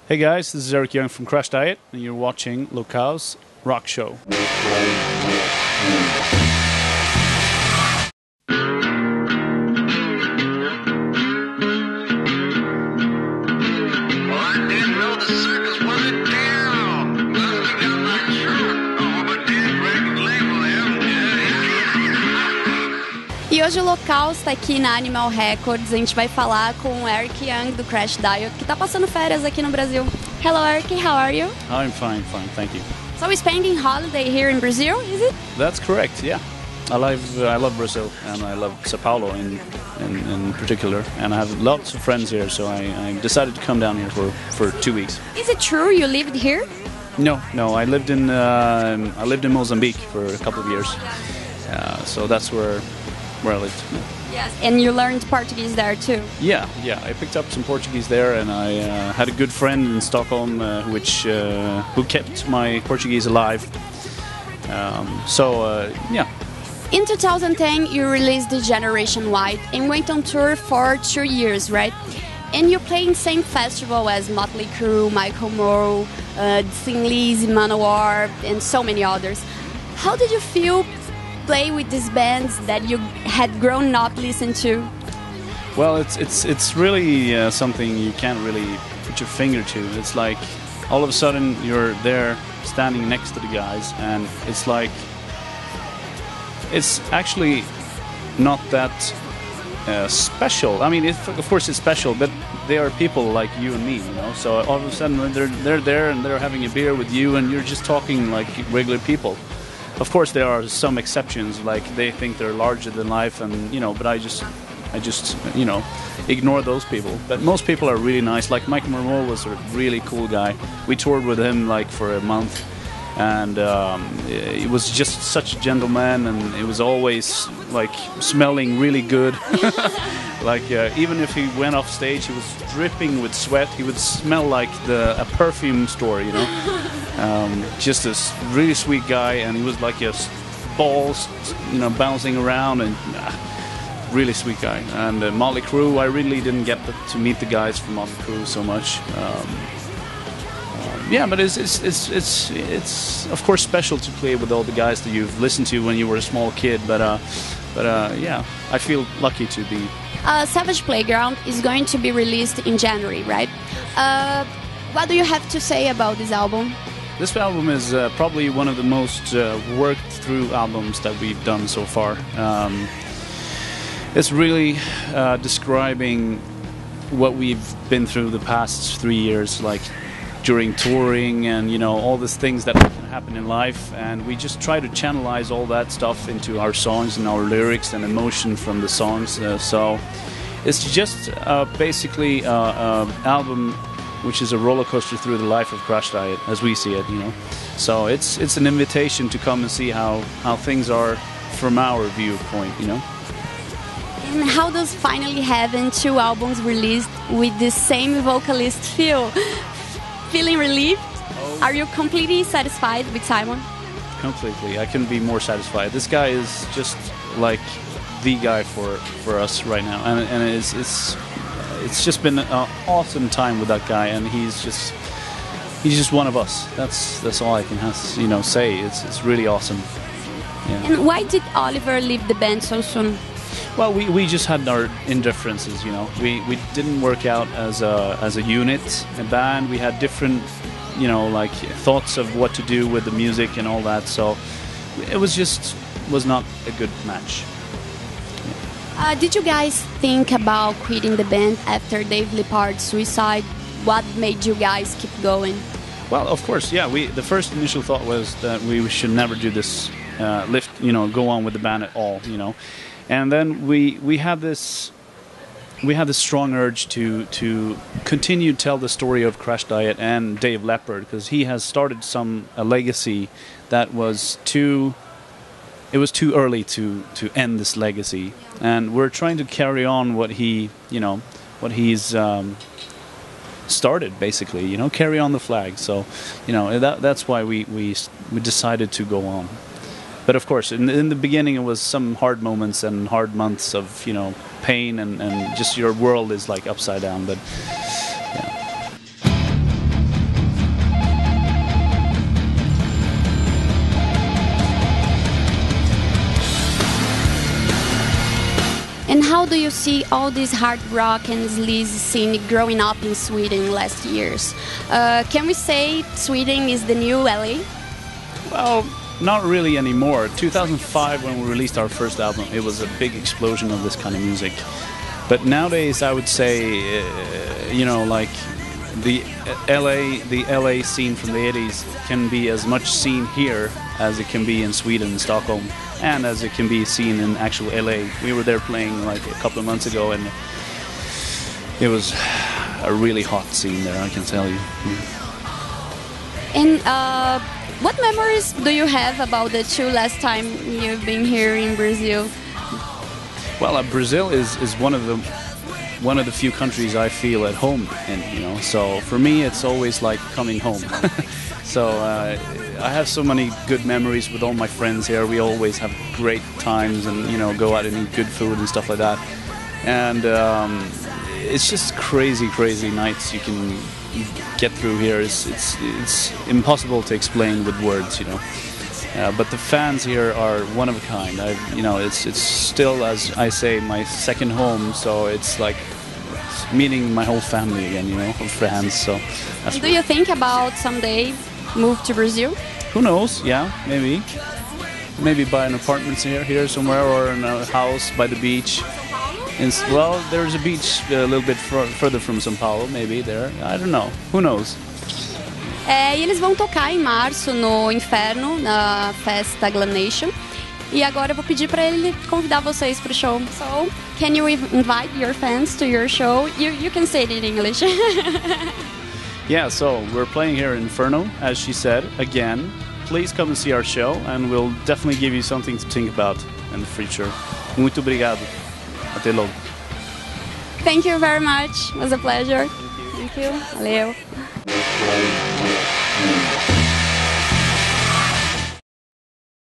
Hey guys, this is Eric Young from CrashDiet, and you're watching Lokaos Rock Show. E hoje o Lokaos está aqui na Animal Records. A gente vai falar com o Eric Young do CrashDiet, que está passando férias aqui no Brasil. Hello Eric, how are you? I'm fine, thank you. So we're spending holiday here in Brazil, is it? That's correct, yeah. I love Brazil, and I love Sao Paulo in particular, and I have lots of friends here, so I decided to come down here for 2 weeks. Is it true you lived here? No, I lived in Mozambique for a couple of years, so that's where I lived. Yes, and you learned Portuguese there too. Yeah, I picked up some Portuguese there, and I had a good friend in Stockholm who kept my Portuguese alive. Yeah. In 2010, you released the Generation White and went on tour for 2 years, right? And you played in the same festival as Motley Crue, Michael Moore, Thin Lizzy, Manowar, and so many others. How did you feel play with these bands that you had grown up listening to? Well, it's really something you can't really put your finger to. It's like all of a sudden you're there standing next to the guys, and it's like it's actually not that special. I mean, of course it's special, but they are people like you and me, you know. So all of a sudden they're there and they're having a beer with you, and you're just talking like regular people. Of course, there are some exceptions, like they think they're larger than life, and you know. But I just you know, ignore those people. But most people are really nice. Like Michael Moore was a really cool guy. We toured with him like for a month, and he was just such a gentleman, and it was always like smelling really good. Like even if he went off stage, he was dripping with sweat. He would smell like a perfume store, you know. Just a really sweet guy, and he was like a balls, you know, bouncing around, and really sweet guy. And Motley Crue, I really didn't get to meet the guys from Motley Crue so much. Yeah, but it's of course special to play with all the guys that you've listened to when you were a small kid. But yeah, I feel lucky to be. Savage Playground is going to be released in January, right? What do you have to say about this album? This album is probably one of the most worked through albums that we've done so far. It's really describing what we've been through the past 3 years, like during touring, and you know, all these things that can happen in life, and we just try to channelize all that stuff into our songs and our lyrics and emotion from the songs. So it's just basically an album which is a roller coaster through the life of CrashDiet, as we see it, you know. So it's an invitation to come and see how things are from our viewpoint, you know. And how does finally having 2 albums released with the same vocalist feel? Feeling relieved? Oh. Are you completely satisfied with Steinmann? Completely. I couldn't be more satisfied. This guy is just like the guy for us right now, and it's just been an awesome time with that guy, and he's just one of us. That's all I can say. It's really awesome. Yeah. And why did Oliver leave the band so soon? Well, we just had our indifferences, you know. We didn't work out as a unit, a band. We had different, you know, like thoughts of what to do with the music and all that. So it was not a good match. Did you guys think about quitting the band after Dave Lippard's suicide? What made you guys keep going? Well, of course, yeah. The first initial thought was that we should never do this, go on with the band at all, you know. And then we had this strong urge to continue to tell the story of CrashDiet and Dave Leppard, because he has started a legacy that was too early to end this legacy, and we're trying to carry on what he's started, basically, you know, carry on the flag. So, you know, that's why we decided to go on. But of course, in the beginning, it was some hard moments and hard months of, you know, pain, and just your world is like upside down. But yeah. how do you see all this hard rock and sleaze scene growing up in Sweden last years? Can we say Sweden is the new LA? Well, not really anymore. 2005, when we released our first album, it was a big explosion of this kind of music. But nowadays, I would say, you know, like the LA scene from the 80s can be as much seen here as it can be in Sweden and Stockholm, and as it can be seen in actual LA. We were there playing like a couple of months ago, and it was a really hot scene there, I can tell you. And what memories do you have about the two last time you've been here in Brazil? Well, Brazil is one of the few countries I feel at home in, you know. So for me, it's always like coming home. So I have so many good memories with all my friends here. We always have great times, and you know, go out and eat good food and stuff like that. And it's just crazy nights you can get through here. It's impossible to explain with words, you know. But the fans here are one of a kind. You know, it's still, as I say, my second home. So it's like meeting my whole family again, you know, of fans. So that's do you think about someday move to Brazil? Who knows? Yeah, maybe. Maybe buy an apartment here somewhere, or in a house by the beach. Well, there's a beach a little bit further from São Paulo, maybe there. I don't know. Who knows? E eles vão tocar em março no Inferno, na festa Glam Nation. E agora eu vou pedir para ele convidar vocês para o show. So, can you invite your fans to your show? You can say it in English. Yeah, so we're playing here in Inferno, as she said, again. Please come and see our show, and we'll definitely give you something to think about in the future. Muito obrigado. Até logo. Thank you very much. It was a pleasure. Thank you. Valeu.